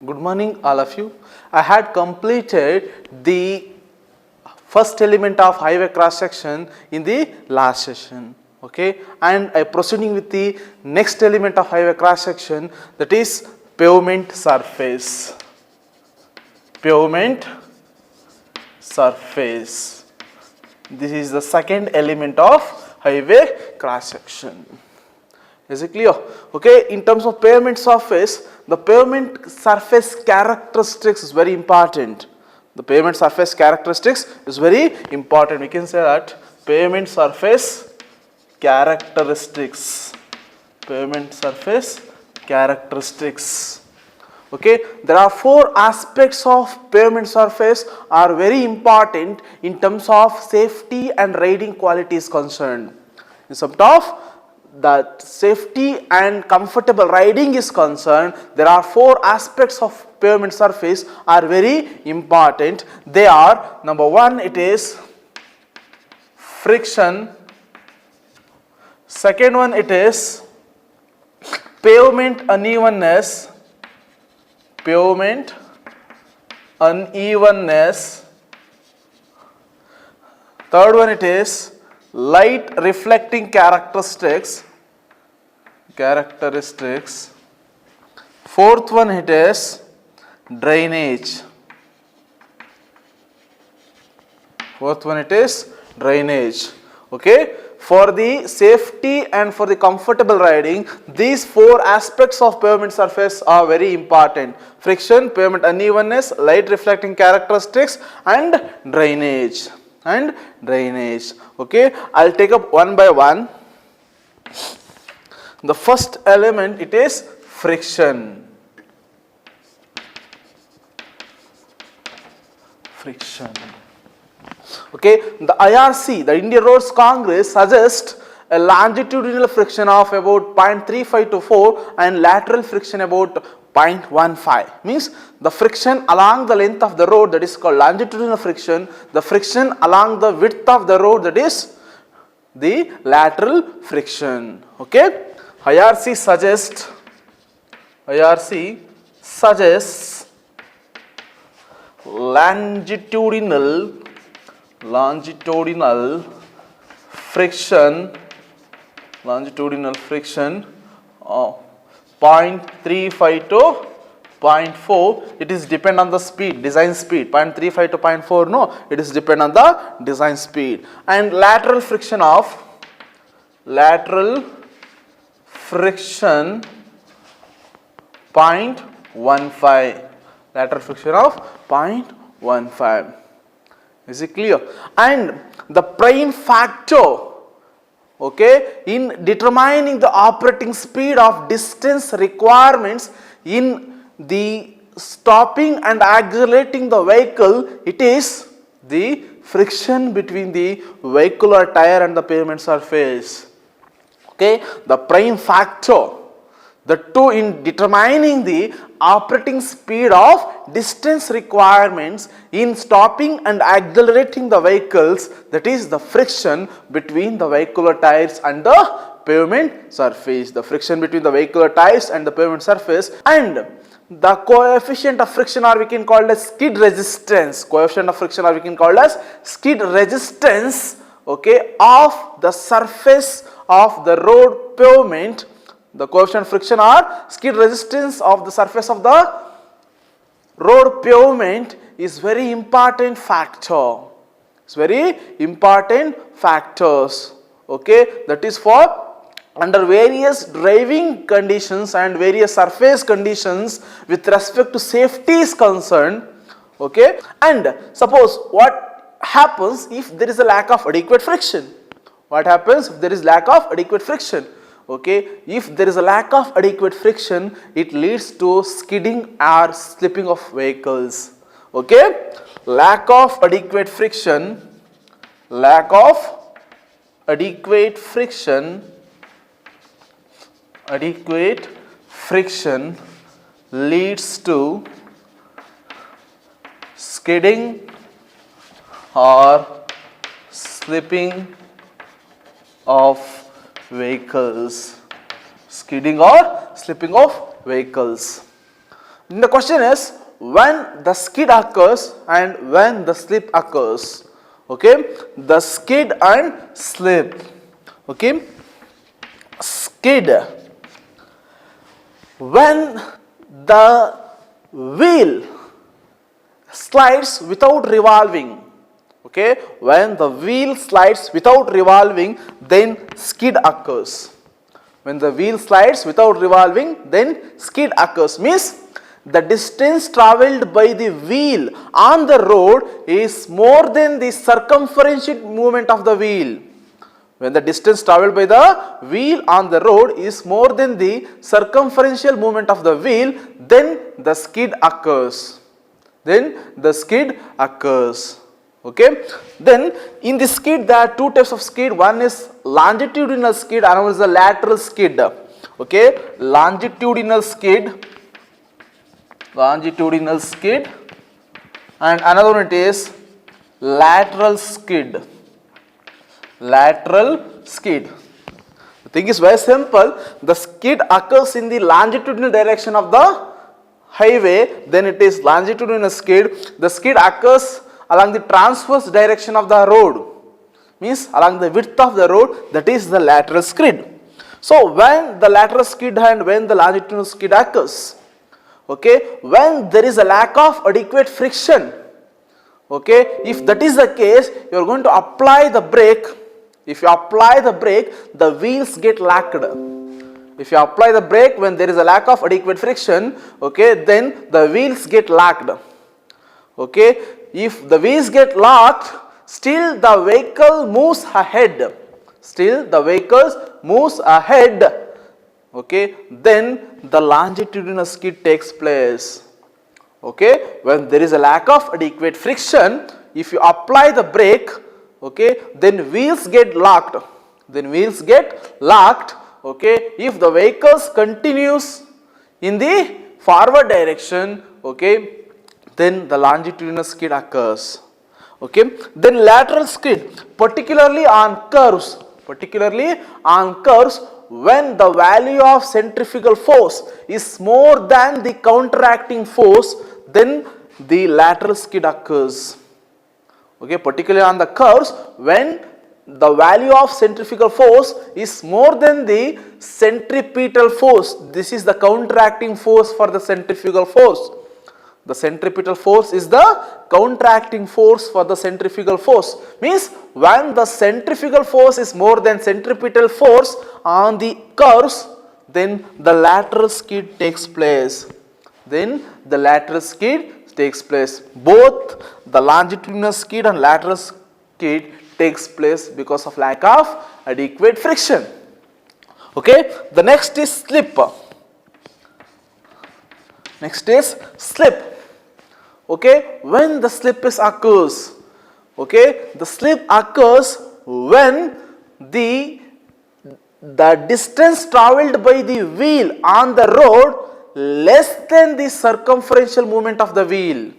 Good morning all of you. I had completed the first element of highway cross section in the last session. Okay, and I proceeding with the next element of highway cross section, that is pavement surface. Pavement surface. This is the second element of highway cross section. Is it clear? Okay, in terms of pavement surface, the pavement surface characteristics is very important. The pavement surface characteristics is very important. We can say that pavement surface characteristics. Pavement surface characteristics. Okay, there are four aspects of pavement surface are very important in terms of safety and riding quality is concerned. In terms of that safety and comfortable riding is concerned, there are four aspects of pavement surface are very important. They are, number one, it is friction. Second one, it is pavement unevenness. Pavement unevenness. Third one, it is light reflecting characteristics. Fourth one, it is drainage. Okay, for the safety and for the comfortable riding, these four aspects of pavement surface are very important: friction, pavement unevenness, light reflecting characteristics, and drainage. Okay, I'll take up one by one. The first element, it is friction. Okay, the IRC, the Indian Roads Congress, suggests a longitudinal friction of about 0.35 to 4 and lateral friction about 0.15. Means the friction along the length of the road, that is called longitudinal friction. The friction along the width of the road, that is the lateral friction. Okay, IRC suggests longitudinal friction of 0.35 to 0.4. It is depend on the speed, design speed. 0.35 to 0.4, no, it is depend on the design speed. And lateral friction 0.15. Lateral friction of 0.15. Is it clear? And the prime factor, okay, in determining the operating speed of distance requirements in the stopping and accelerating the vehicle, it is the friction between the vehicular tire and the pavement surface. Okay, the prime factor, the two in determining the operating speed of distance requirements in stopping and accelerating the vehicles, that is the friction between the vehicular tires and the pavement surface. The friction between the vehicular tires and the pavement surface. And the coefficient of friction, or we can call as skid resistance. Coefficient of friction, or we can call as skid resistance, okay, of the surface of the road pavement. The coefficient of friction or skid resistance of the surface of the road pavement is very important factor. It's very important factors. Okay, that is for under various driving conditions and various surface conditions with respect to safety is concerned. Okay, and suppose what happens if there is a lack of adequate friction? What happens if there is lack of adequate friction? Okay, if there is a lack of adequate friction, it leads to skidding or slipping of vehicles. Okay, lack of adequate friction leads to skidding or slipping of vehicles. The question is when the skid occurs and when the slip occurs. Okay, the skid and slip. Okay, skid, when the wheel slides without revolving. Okay, when the wheel slides without revolving, then skid occurs. When the wheel slides without revolving, then skid occurs. Means the distance travelled by the wheel on the road is more than the circumferential movement of the wheel. When the distance travelled by the wheel on the road is more than the circumferential movement of the wheel, then the skid occurs. Then the skid occurs. Okay. Then in the skid there are two types of skid. One is longitudinal skid, another is the lateral skid. Okay. Longitudinal skid, and another one it is lateral skid. Lateral skid. The thing is very simple. The skid occurs in the longitudinal direction of the highway, then it is longitudinal skid. The skid occurs along the transverse direction of the road, means along the width of the road, that is the lateral skid. So when the lateral skid and when the longitudinal skid occurs, okay, when there is a lack of adequate friction, okay, if that is the case, you are going to apply the brake. If you apply the brake, the wheels get locked. If you apply the brake when there is a lack of adequate friction, okay, then the wheels get locked. Okay, if the wheels get locked, still the vehicle moves ahead. Still the vehicle moves ahead. Okay, then the longitudinal skid takes place. Okay, when there is a lack of adequate friction, if you apply the brake, okay, then wheels get locked. Then wheels get locked. Okay, if the vehicles continues in the forward direction, okay, then the longitudinal skid occurs. Okay, then lateral skid, particularly on curves, when the value of centrifugal force is more than the counteracting force, then the lateral skid occurs. Okay, particularly on the curves, when the value of centrifugal force is more than the centripetal force. This is the counteracting force for the centrifugal force. The centripetal force is the counteracting force for the centrifugal force. Means when the centrifugal force is more than centripetal force on the curves, then the lateral skid takes place. Then the lateral skid takes place. Both the longitudinal skid and lateral skid takes place because of lack of adequate friction. Okay, the next is slip. Next is slip. Okay, when the slip occurs, okay, the slip occurs when the distance travelled by the wheel on the road less than the circumferential movement of the wheel.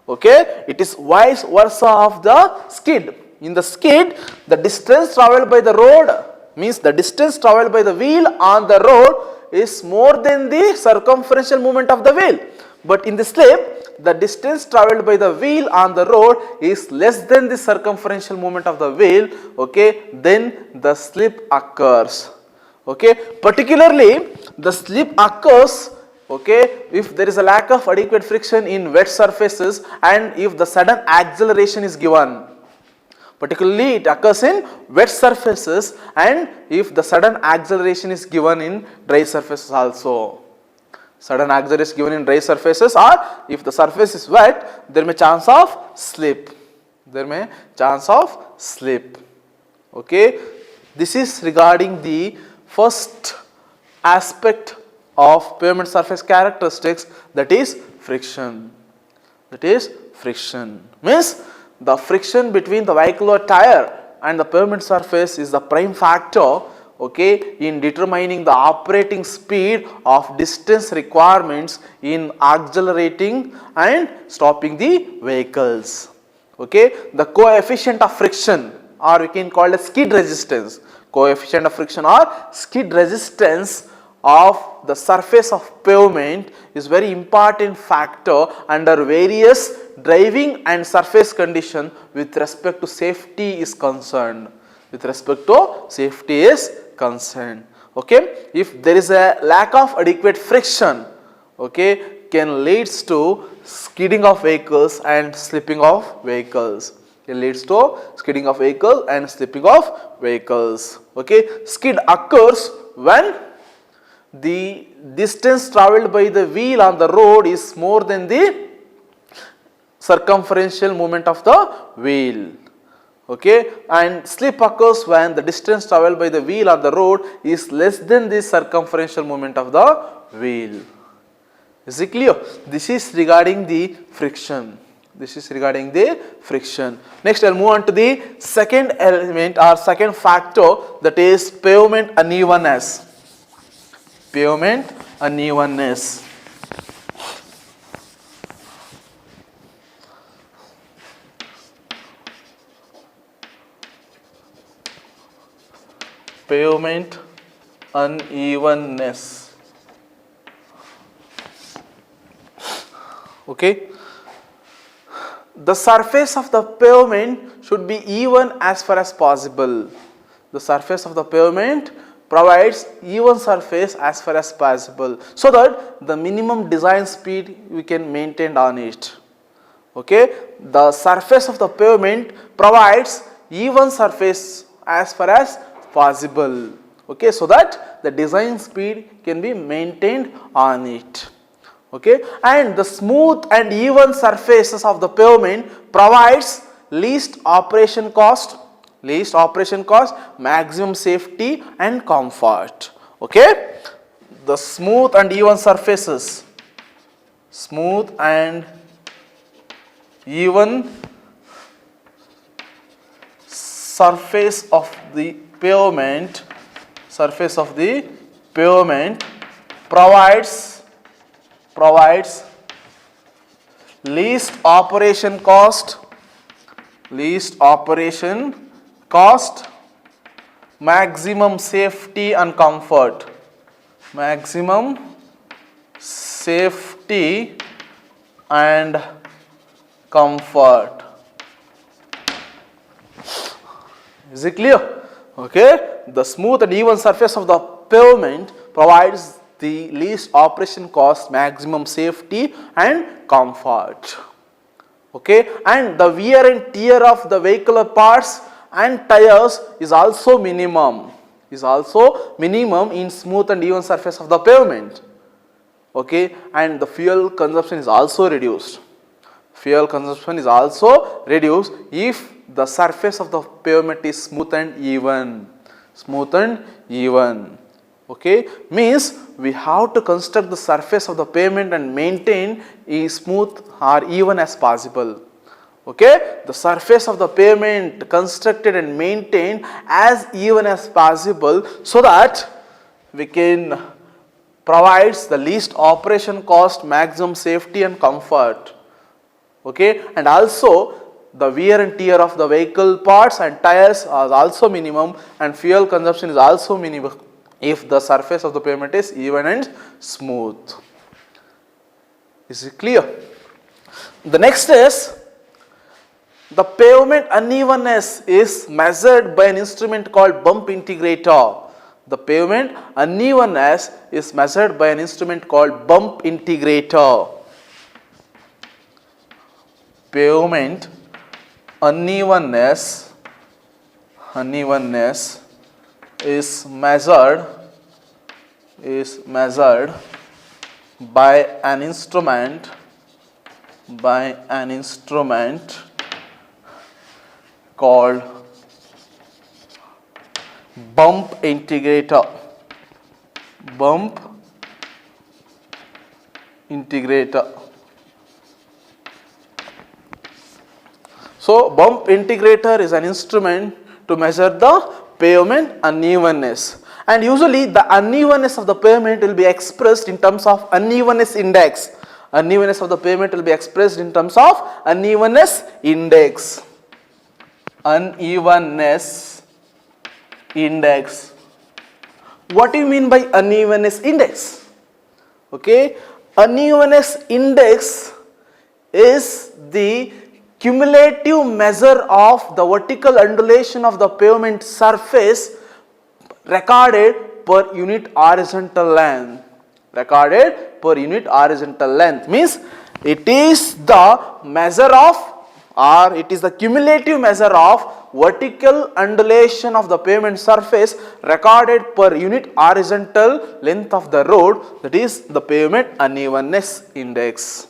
Okay, it is vice versa of the skid. In the skid, the distance travelled by the road, means the distance travelled by the wheel on the road is more than the circumferential movement of the wheel. But in the slip, the distance travelled by the wheel on the road is less than the circumferential movement of the wheel. Okay, then the slip occurs. Okay, particularly the slip occurs, okay, if there is a lack of adequate friction in wet surfaces and if the sudden acceleration is given. Particularly it occurs in wet surfaces and if the sudden acceleration is given in dry surfaces also. Sudden acceleration is given in dry surfaces, or if the surface is wet, there may chance of slip. There may chance of slip. Okay, this is regarding the first aspect of pavement surface characteristics, that is friction. That is friction. Means the friction between the vehicle or tire and the pavement surface is the prime factor, okay, in determining the operating speed of distance requirements in accelerating and stopping the vehicles. Okay, the coefficient of friction, or we can call it skid resistance. Coefficient of friction or skid resistance, of the surface of pavement is very important factor under various driving and surface condition with respect to safety is concerned. With respect to safety is concerned. Okay, if there is a lack of adequate friction, okay, can leads to skidding of vehicles and slipping of vehicles. It leads to skidding of vehicle and slipping of vehicles. Okay, skid occurs when the distance travelled by the wheel on the road is more than the circumferential movement of the wheel. Okay, and slip occurs when the distance travelled by the wheel on the road is less than the circumferential movement of the wheel. Is it clear? This is regarding the friction. This is regarding the friction. Next, I will move on to the second element or second factor, that is pavement unevenness. Pavement unevenness. Pavement unevenness. Okay. The surface of the pavement should be even as far as possible. The surface of the pavement provides even surface as far as possible, so that the minimum design speed we can maintain on it. Okay, the surface of the pavement provides even surface as far as possible. Okay, so that the design speed can be maintained on it. Okay, and the smooth and even surfaces of the pavement provides least operation cost, maximum safety and comfort. Okay, the smooth and even surfaces, smooth and even surface of the pavement, provides least operation cost, maximum safety and comfort, Is it clear? Okay, the smooth and even surface of the pavement provides the least operation cost, maximum safety and comfort. Okay, and the wear and tear of the vehicular parts and tires is also minimum, in smooth and even surface of the pavement. Okay, and the fuel consumption is also reduced. If the surface of the pavement is smooth and even. Okay, means we have to construct the surface of the pavement and maintain is smooth or even as possible. Okay, the surface of the pavement constructed and maintained as even as possible, so that we can provide the least operation cost, maximum safety and comfort. Okay, and also the wear and tear of the vehicle parts and tires are also minimum, and fuel consumption is also minimum if the surface of the pavement is even and smooth. Is it clear? The next is the pavement unevenness is measured by an instrument called bump integrator. The pavement unevenness is measured by an instrument called bump integrator. Pavement unevenness is measured by an instrument called bump integrator. So bump integrator is an instrument to measure the pavement unevenness, and usually the unevenness of the pavement will be expressed in terms of unevenness index. Unevenness of the pavement will be expressed in terms of unevenness index. What do you mean by unevenness index? Okay, unevenness index is the cumulative measure of the vertical undulation of the pavement surface recorded per unit horizontal length. Recorded per unit horizontal length means it is the measure of, or it is the cumulative measure of vertical undulation of the pavement surface recorded per unit horizontal length of the road, that is the pavement unevenness index,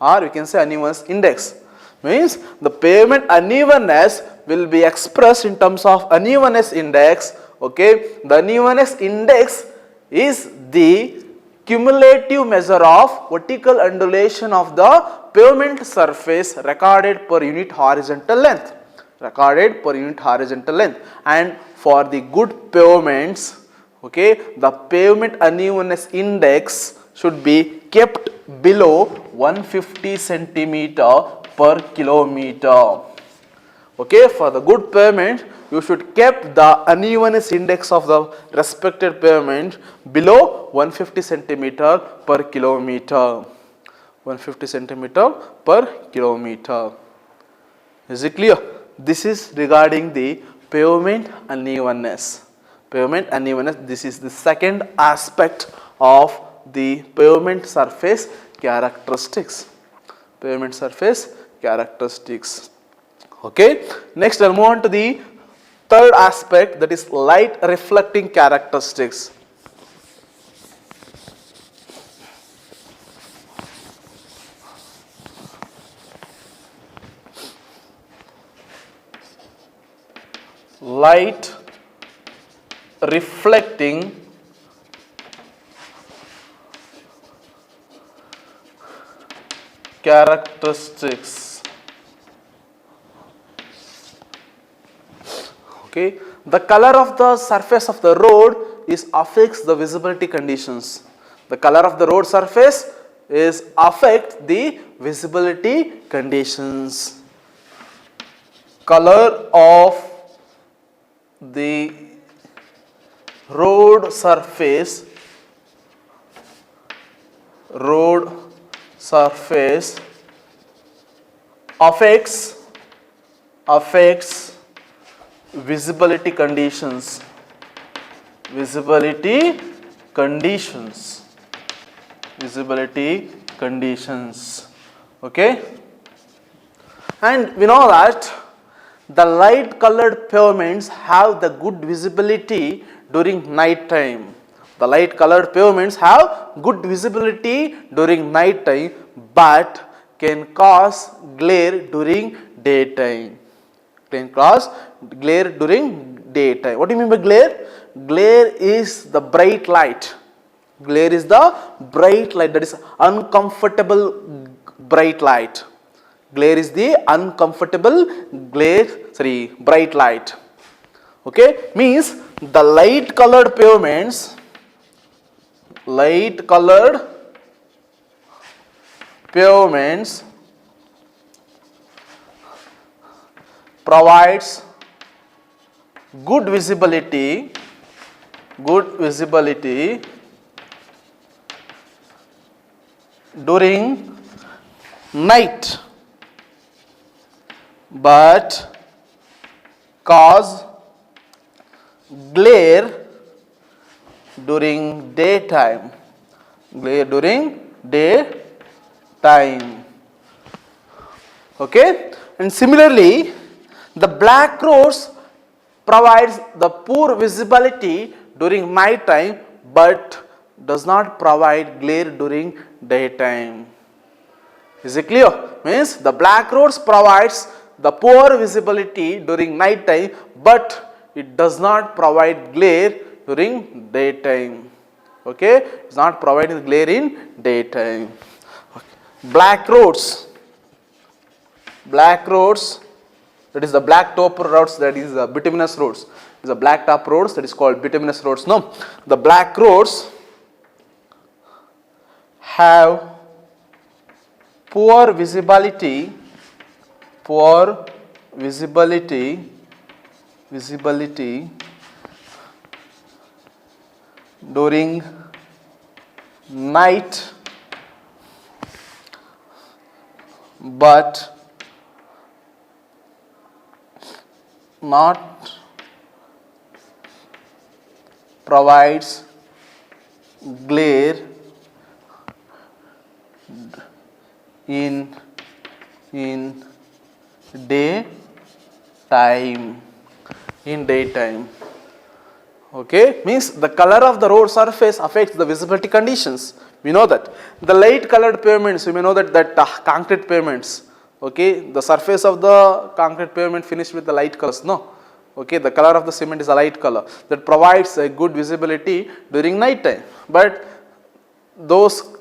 or we can say unevenness index. Means the pavement unevenness will be expressed in terms of unevenness index. Okay, the unevenness index is the cumulative measure of vertical undulation of the pavement surface recorded per unit horizontal length. Recorded per unit horizontal length. And for the good pavements, okay, the pavement unevenness index should be kept below 150 centimeter per kilometer. Okay, for the good pavement, you should keep the unevenness index of the respected pavement below 150 centimeter per kilometer. 150 centimeter per kilometer. Is it clear? This is regarding the pavement unevenness. Pavement unevenness, this is the second aspect of the pavement surface characteristics. Pavement surface characteristics. Okay, next I'll move on to the third aspect, that is light reflecting characteristics. Light reflecting characteristics. Okay, the color of the surface of the road is affects the visibility conditions. The color of the road surface is affect the visibility conditions. Color of the road surface affects visibility conditions. Visibility conditions. Okay, and we know that the light colored pavements have the good visibility during night time. The light colored pavements have good visibility during night time, but can cause glare during daytime. Can cause glare during daytime. What do you mean by glare? Glare is the bright light. Glare is the bright light, that is uncomfortable bright light. Glare is the uncomfortable bright light. Okay, means the light colored pavements provides good visibility during night, but cause glare during daytime. Okay, and similarly the black roads provides the poor visibility during night time, but does not provide glare during daytime. Is it clear? Means the black roads provides the poor visibility during night time, but it does not provide glare during daytime. Okay, it's not providing glare in daytime. Okay. Black roads, that is the black top roads, that is the bituminous roads. Is the black top roads, that is called bituminous roads. No, the black roads have poor visibility during night but not provides glare in daytime. Okay, means the color of the road surface affects the visibility conditions. We know that the light colored pavements, you may know that concrete pavements, okay, the surface of the concrete pavement finished with the light colors, no, okay, the color of the cement is a light color that provides a good visibility during night time, but those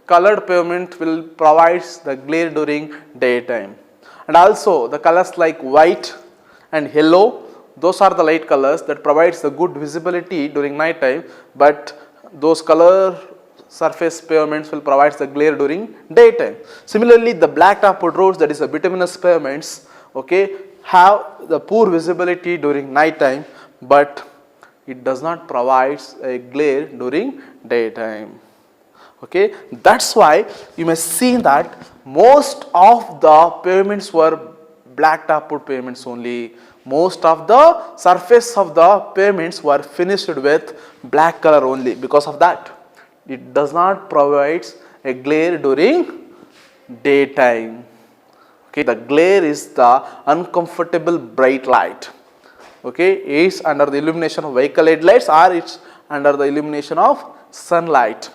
colored pavement will provide the glare during daytime. And also the colors like white and yellow, those are the light colors that provides the good visibility during night time, but those color surface pavements will provide the glare during daytime. Similarly, the black top wood roads, that is the bituminous pavements, okay, have the poor visibility during night time, but it does not provide a glare during daytime. Okay, that's why you may see that most of the pavements were black top wood pavements only. Most of the surface of the pavements were finished with black color only. Because of that, it does not provide a glare during daytime. Okay, the glare is the uncomfortable bright light. Okay, it's under the illumination of vehicle headlights or it's under the illumination of sunlight.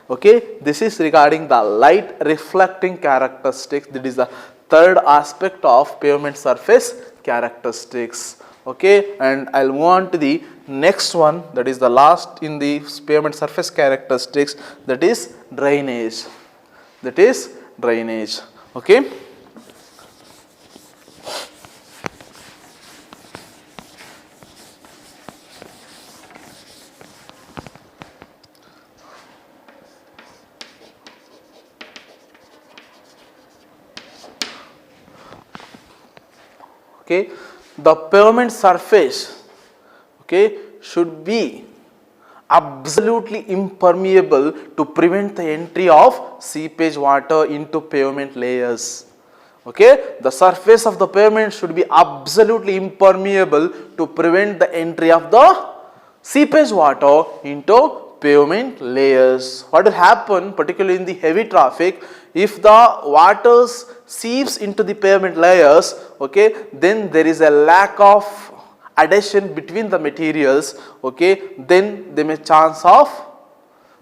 Okay, this is regarding the light reflecting characteristics. That is the third aspect of pavement surface characteristics. Okay, and I'll move on to the next one, that is the last in the pavement surface characteristics, that is drainage. Okay. Okay, the pavement surface, okay, should be absolutely impermeable to prevent the entry of seepage water into pavement layers. Okay, the surface of the pavement should be absolutely impermeable to prevent the entry of the seepage water into pavement layers. What will happen, particularly in the heavy traffic, if the waters seeps into the pavement layers, okay, then there is a lack of adhesion between the materials, okay, then there may chance of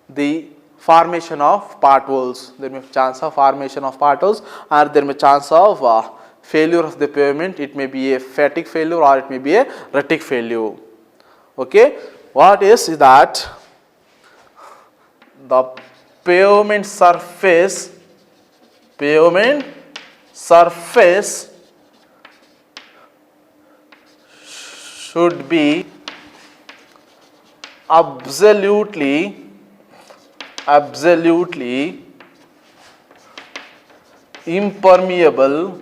the formation of potholes. Or there may chance of failure of the pavement. It may be a fatigue failure or it may be a retic failure. Okay, what is that? The pavement surface should be absolutely impermeable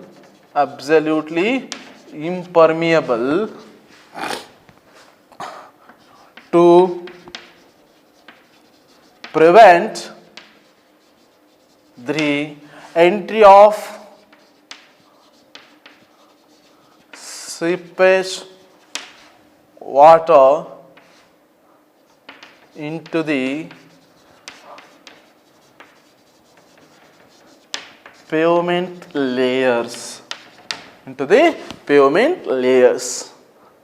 to prevent the entry of seepage water into the pavement layers.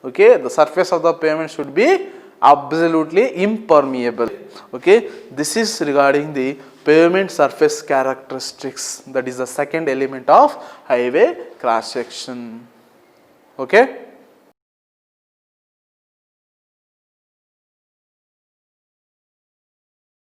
Okay, the surface of the pavement should be absolutely impermeable. Okay, this is regarding the pavement surface characteristics, that is the second element of highway cross section. Okay.